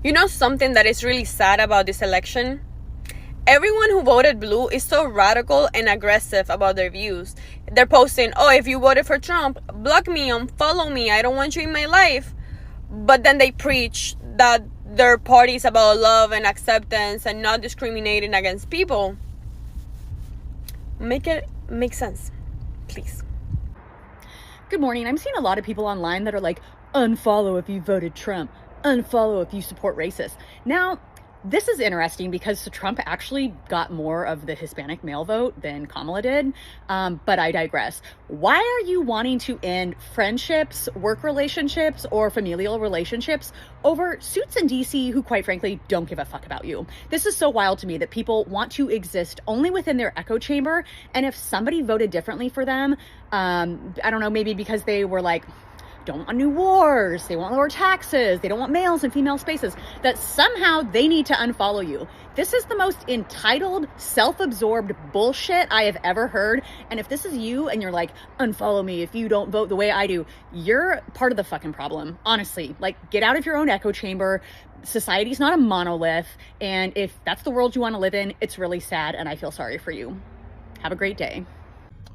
You know something that is really sad about this election? Everyone who voted blue is so radical and aggressive about their views. They're posting, oh, if you voted for Trump, block me, unfollow me, I don't want you in my life. But then they preach that their party is about love and acceptance and not discriminating against people. Make it make sense, please. Good morning. I'm seeing a lot of people online that are like, unfollow if you voted Trump, unfollow if you support racists. Now, this is interesting because Trump actually got more of the Hispanic male vote than Kamala did, but I digress. Why are you wanting to end friendships, work relationships, or familial relationships over suits in DC who, quite frankly, don't give a fuck about you? This is so wild to me that people want to exist only within their echo chamber, and if somebody voted differently for them, I don't know, maybe because they were like, don't want new wars, they want lower taxes, they don't want males and female spaces, that somehow they need to unfollow you. This is the most entitled, self-absorbed bullshit I have ever heard. And if this is you and you're like, unfollow me if you don't vote the way I do, you're part of the fucking problem. Honestly, like, get out of your own echo chamber. Society's not a monolith. And if that's the world you want to live in, it's really sad. And I feel sorry for you. Have a great day.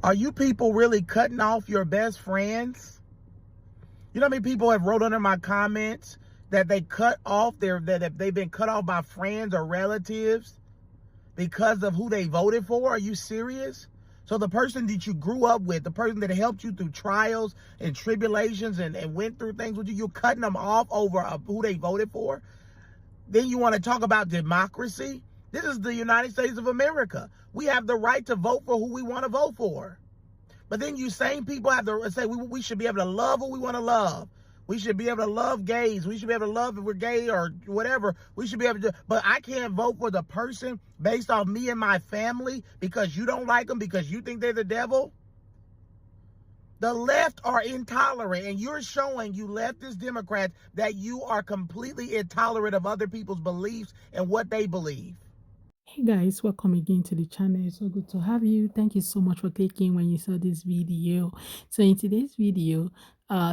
Are you people really cutting off your best friends? You know how many people have wrote under my comments that they cut off that they've been cut off by friends or relatives because of who they voted for? Are you serious? So the person that you grew up with, the person that helped you through trials and tribulations and went through things with you, you're cutting them off over who they voted for? Then you want to talk about democracy? This is the United States of America. We have the right to vote for who we want to vote for. But then you same people have to say we should be able to love who we want to love. We should be able to love gays. We should be able to love if we're gay or whatever. We should be able to, but I can't vote for the person based off me and my family because you don't like them, because you think they're the devil. The left are intolerant, and you're showing, you leftist Democrats, that you are completely intolerant of other people's beliefs and what they believe. Hey guys, welcome again to the channel. It's so good to have you. Thank you so much for clicking when you saw this video. So in today's video,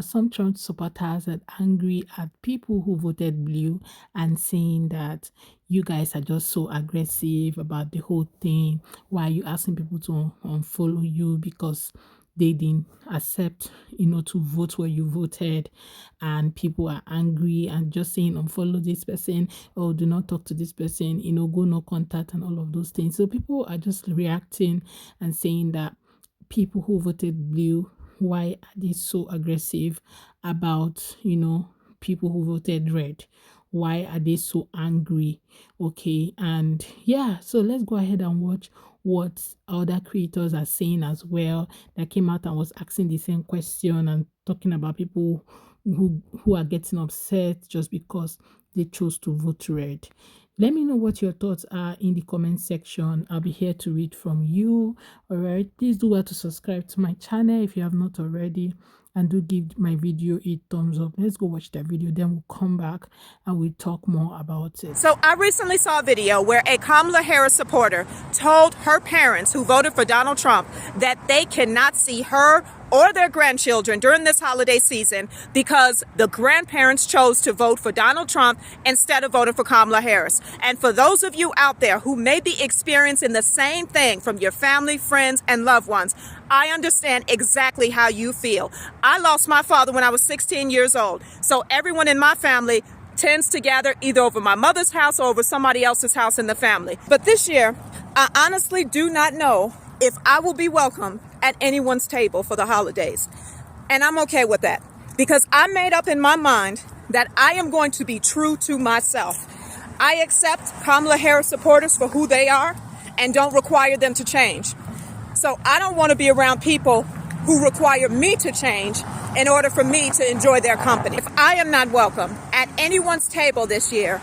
some Trump supporters are angry at people who voted blue and saying that you guys are just so aggressive about the whole thing. Why are you asking people to unfollow you because they didn't accept, to vote where you voted, and people are angry and just saying unfollow this person, or do not talk to this person, go no contact and all of those things. So people are just reacting and saying that people who voted blue, why are they so aggressive about, people who voted red? Why are they so angry? Okay, and yeah, so let's go ahead and watch what other creators are saying as well, that came out and was asking the same question and talking about people who are getting upset just because they chose to vote red. Let me know what your thoughts are in the comment section. I'll be here to read from you. All right, please do well to subscribe to my channel if you have not already, and do give my video a thumbs up. Let's go watch that video, then we'll come back and we'll talk more about it. So I recently saw a video where a Kamala Harris supporter told her parents who voted for Donald Trump that they cannot see her or their grandchildren during this holiday season because the grandparents chose to vote for Donald Trump instead of voting for Kamala Harris. And for those of you out there who may be experiencing the same thing from your family, friends, and loved ones, I understand exactly how you feel. I lost my father when I was 16 years old. So everyone in my family tends to gather either over my mother's house or over somebody else's house in the family. But this year, I honestly do not know if I will be welcome at anyone's table for the holidays. And I'm okay with that because I made up in my mind that I am going to be true to myself. I accept Kamala Harris supporters for who they are and don't require them to change. So I don't want to be around people who require me to change in order for me to enjoy their company. If I am not welcome at anyone's table this year,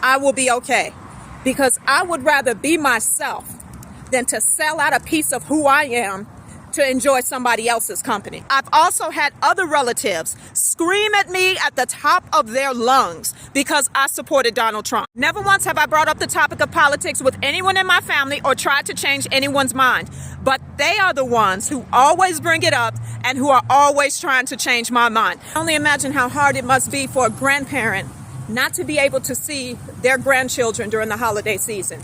I will be okay because I would rather be myself than to sell out a piece of who I am to enjoy somebody else's company. I've also had other relatives scream at me at the top of their lungs because I supported Donald Trump. Never once have I brought up the topic of politics with anyone in my family or tried to change anyone's mind. But they are the ones who always bring it up and who are always trying to change my mind. Only imagine how hard it must be for a grandparent not to be able to see their grandchildren during the holiday season.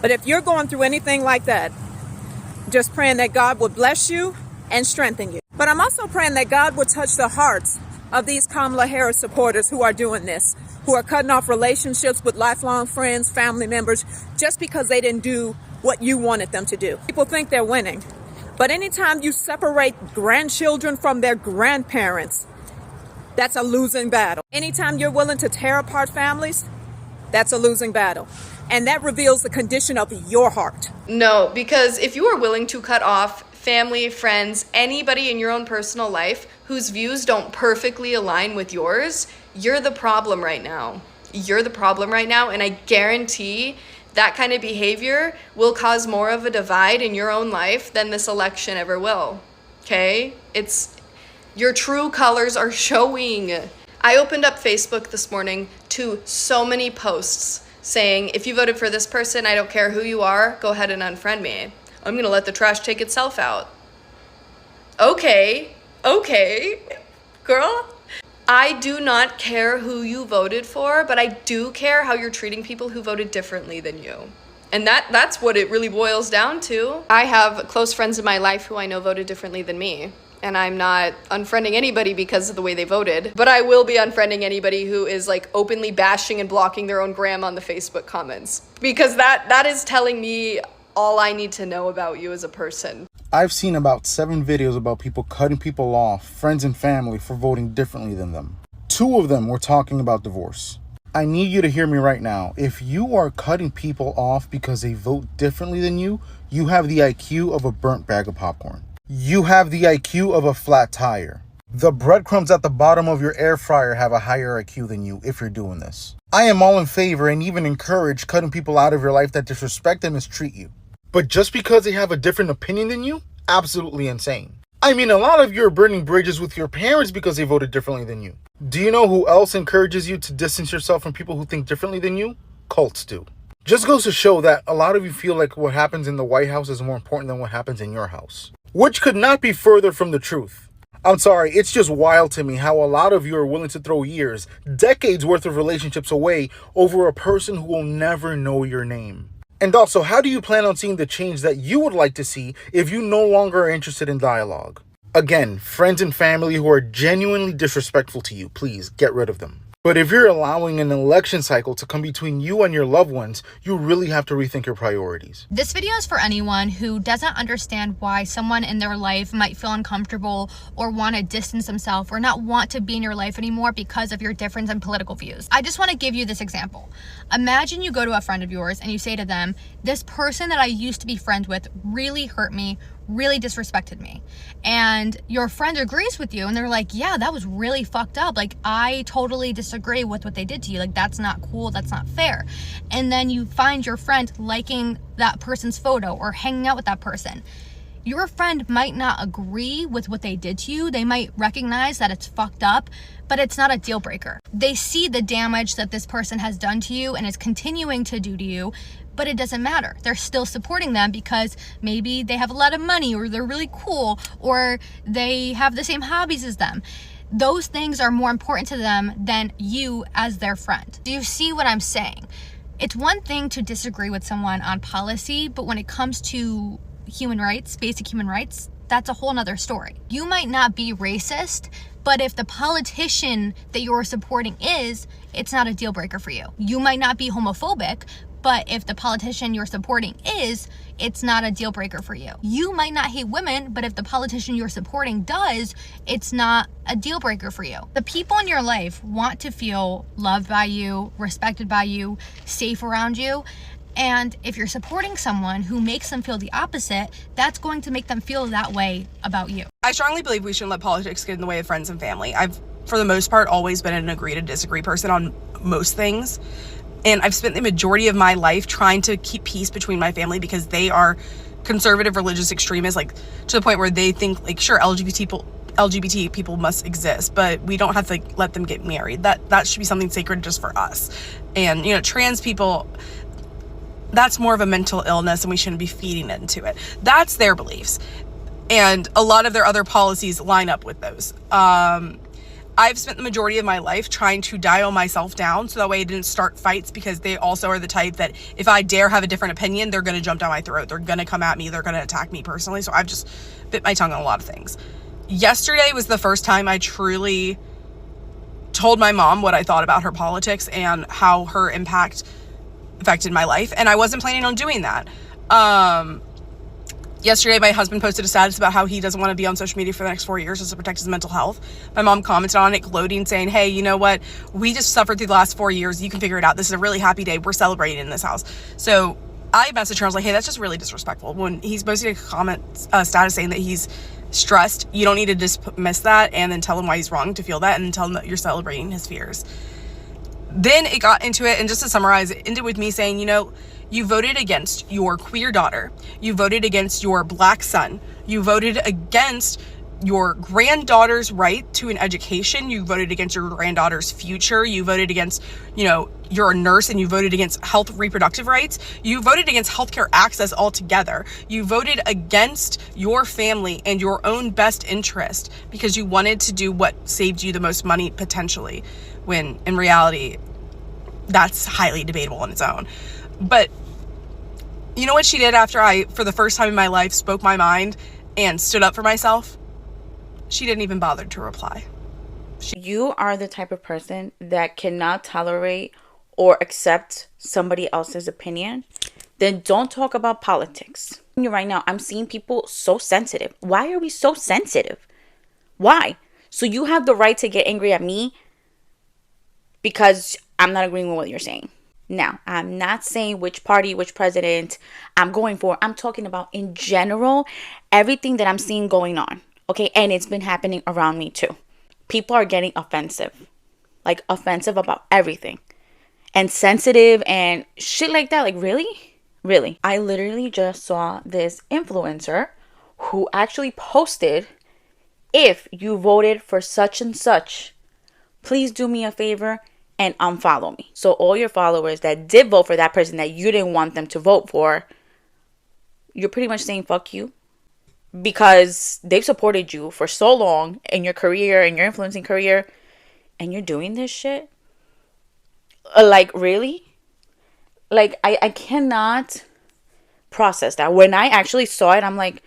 But if you're going through anything like that, just praying that God would bless you and strengthen you. But I'm also praying that God would touch the hearts of these Kamala Harris supporters who are doing this, who are cutting off relationships with lifelong friends, family members, just because they didn't do what you wanted them to do. People think they're winning. But anytime you separate grandchildren from their grandparents, that's a losing battle. Anytime you're willing to tear apart families, that's a losing battle. And that reveals the condition of your heart. No, because if you are willing to cut off family, friends, anybody in your own personal life whose views don't perfectly align with yours, you're the problem right now. You're the problem right now, and I guarantee that kind of behavior will cause more of a divide in your own life than this election ever will. Okay? Your true colors are showing. I opened up Facebook this morning to so many posts saying, if you voted for this person, I don't care who you are, go ahead and unfriend me. I'm gonna let the trash take itself out. Okay, girl. I do not care who you voted for, but I do care how you're treating people who voted differently than you. And that's what it really boils down to. I have close friends in my life who I know voted differently than me. And I'm not unfriending anybody because of the way they voted. But I will be unfriending anybody who is like openly bashing and blocking their own grandma on the Facebook comments. Because that is telling me all I need to know about you as a person. I've seen about 7 videos about people cutting people off, friends and family, for voting differently than them. 2 of them were talking about divorce. I need you to hear me right now. If you are cutting people off because they vote differently than you, you have the IQ of a burnt bag of popcorn. You have the IQ of a flat tire. The breadcrumbs at the bottom of your air fryer have a higher IQ than you if you're doing this. I am all in favor and even encourage cutting people out of your life that disrespect and mistreat you. But just because they have a different opinion than you, absolutely insane. I mean, a lot of you are burning bridges with your parents because they voted differently than you. Do you know who else encourages you to distance yourself from people who think differently than you? Cults do. Just goes to show that a lot of you feel like what happens in the White House is more important than what happens in your house. Which could not be further from the truth. I'm sorry, it's just wild to me how a lot of you are willing to throw years, decades worth of relationships away over a person who will never know your name. And also, how do you plan on seeing the change that you would like to see if you no longer are interested in dialogue? Again, friends and family who are genuinely disrespectful to you, please get rid of them. But if you're allowing an election cycle to come between you and your loved ones, you really have to rethink your priorities. This video is for anyone who doesn't understand why someone in their life might feel uncomfortable or want to distance themselves or not want to be in your life anymore because of your difference in political views. I just want to give you this example. Imagine you go to a friend of yours and you say to them, this person that I used to be friends with really hurt me, really disrespected me. And your friend agrees with you and they're like, yeah, that was really fucked up. Like, I totally disagree with what they did to you. Like, that's not cool. That's not fair. And then you find your friend liking that person's photo or hanging out with that person. Your friend might not agree with what they did to you. They might recognize that it's fucked up, but it's not a deal breaker. They see the damage that this person has done to you and is continuing to do to you, but it doesn't matter. They're still supporting them because maybe they have a lot of money or they're really cool or they have the same hobbies as them. Those things are more important to them than you as their friend. Do you see what I'm saying? It's one thing to disagree with someone on policy, but when it comes to human rights, basic human rights, that's a whole nother story. You might not be racist, but if the politician that you're supporting is, it's not a deal breaker for you. You might not be homophobic, but if the politician you're supporting is, it's not a deal breaker for you. You might not hate women, but if the politician you're supporting does, it's not a deal breaker for you. The people in your life want to feel loved by you, respected by you, safe around you. And if you're supporting someone who makes them feel the opposite, that's going to make them feel that way about you. I strongly believe we shouldn't let politics get in the way of friends and family. I've, for the most part, always been an agree to disagree person on most things. And I've spent the majority of my life trying to keep peace between my family because they are conservative religious extremists, like to the point where they think, like, sure, LGBT people must exist, but we don't have to let them get married. That should be something sacred just for us. And, trans people, that's more of a mental illness and we shouldn't be feeding into it. That's their beliefs. And a lot of their other policies line up with those. I've spent the majority of my life trying to dial myself down so that way I didn't start fights, because they also are the type that if I dare have a different opinion, they're going to jump down my throat. They're going to come at me. They're going to attack me personally. So I've just bit my tongue on a lot of things. Yesterday was the first time I truly told my mom what I thought about her politics and how her impact affected my life. And I wasn't planning on doing that. Yesterday, my husband posted a status about how he doesn't want to be on social media for the next 4 years just to protect his mental health. My mom commented on it, gloating, saying, hey, you know what? We just suffered through the last 4 years. You can figure it out. This is a really happy day. We're celebrating in this house. So I messaged her. I was like, hey, that's just really disrespectful. When he's posting a status saying that he's stressed, you don't need to dismiss that and then tell him why he's wrong to feel that and tell him that you're celebrating his fears. Then it got into it, and just to summarize, it ended with me saying, you know, you voted against your queer daughter. You voted against your black son. You voted against your granddaughter's right to an education. You voted against your granddaughter's future. You voted against, you know, you're a nurse and you voted against health reproductive rights. You voted against healthcare access altogether. You voted against your family and your own best interest because you wanted to do what saved you the most money potentially, when in reality, that's highly debatable on its own. But you know what she did after I, for the first time in my life, spoke my mind and stood up for myself? She didn't even bother to reply. You are the type of person that cannot tolerate or accept somebody else's opinion, then don't talk about politics. Right now, I'm seeing people so sensitive. Why are we so sensitive? Why? So you have the right to get angry at me because I'm not agreeing with what you're saying. Now, I'm not saying which party, which president I'm going for. I'm talking about in general, everything that I'm seeing going on. Okay, and it's been happening around me too. People are getting offensive. Like offensive about everything. And sensitive and shit like that. Like really? Really? I literally just saw this influencer who actually posted, if you voted for such and such, please do me a favor and unfollow me. So all your followers that did vote for that person that you didn't want them to vote for, you're pretty much saying fuck you. Because they've supported you for so long in your career, in your influencing career, and you're doing this shit? Like, really? Like, I cannot process that. When I actually saw it, I'm like,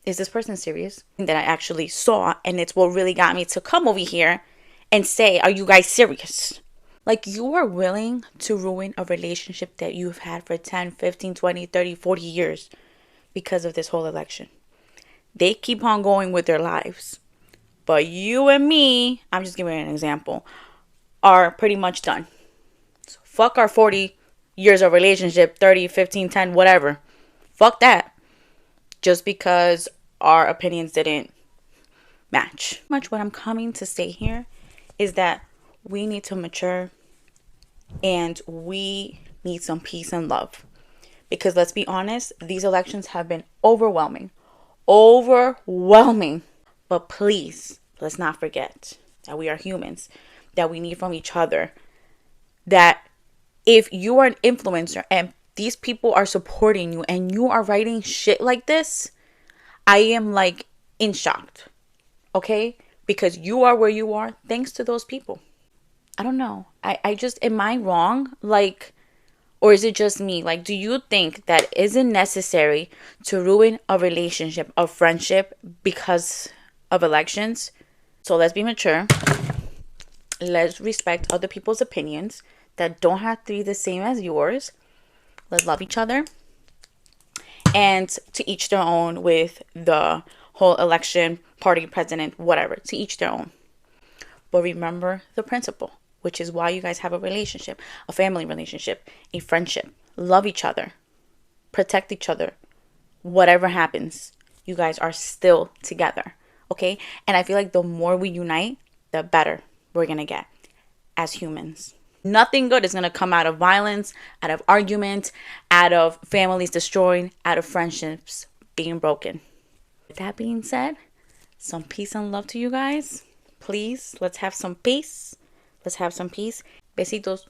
is this person serious? That I actually saw, and it's what really got me to come over here and say, are you guys serious? Like, you are willing to ruin a relationship that you've had for 10, 15, 20, 30, 40 years because of this whole election. They keep on going with their lives. But you and me, I'm just giving an example, are pretty much done. So fuck our 40 years of relationship, 30, 15, 10, whatever. Fuck that. Just because our opinions didn't match. Much what I'm coming to say here is that we need to mature and we need some peace and love. Because let's be honest, these elections have been overwhelming. But please, let's not forget that we are humans, that we need from each other, that if you are an influencer and these people are supporting you and you are writing shit like this, I am like in shock, okay? Because you are where you are thanks to those people. I don't know. I just, am I wrong? Like, or is it just me? Like, do you think that isn't necessary to ruin a relationship, a friendship because of elections? So let's be mature. Let's respect other people's opinions that don't have to be the same as yours. Let's love each other. And to each their own with the whole election, party, president, whatever. To each their own. But remember the principle, which is why you guys have a relationship, a family relationship, a friendship. Love each other. Protect each other. Whatever happens, you guys are still together. Okay? And I feel like the more we unite, the better we're going to get as humans. Nothing good is going to come out of violence, out of argument, out of families destroying, out of friendships being broken. With that being said, some peace and love to you guys. Please, let's have some peace. Let's have some peace. Besitos.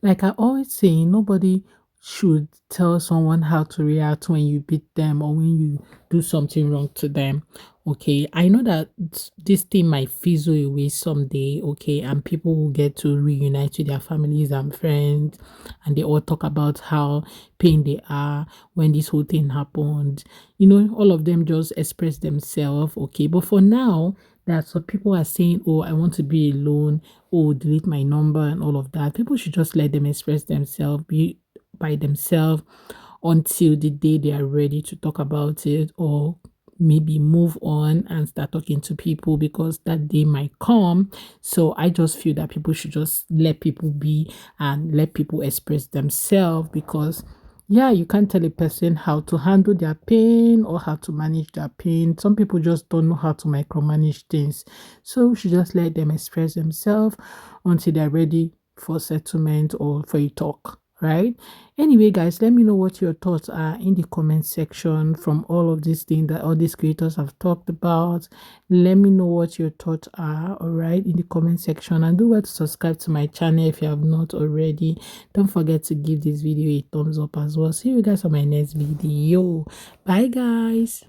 Like I always say, nobody should tell someone how to react when you beat them or when you do something wrong to them. Okay, I know that this thing might fizzle away someday, okay, and people will get to reunite with their families and friends, and they all talk about how pain they are when this whole thing happened. You know, all of them just express themselves, okay, but for now, that's what people are saying. Oh, I want to be alone. Oh, delete my number and all of that. People should just let them express themselves, be by themselves until the day they are ready to talk about it, or maybe move on and start talking to people, because that day might come. So I just feel that people should just let people be and let people express themselves, because yeah, you can't tell a person how to handle their pain or how to manage their pain. Some people just don't know how to micromanage things. So we should just let them express themselves until they're ready for settlement or for a talk, right? Anyway, guys, let me know what your thoughts are in the comment section from all of these things that all these creators have talked about. Let me know what your thoughts are, all right, in the comment section. And do well to subscribe to my channel if you have not already. Don't forget to give this video a thumbs up as well. See you guys on my next video. Bye, guys.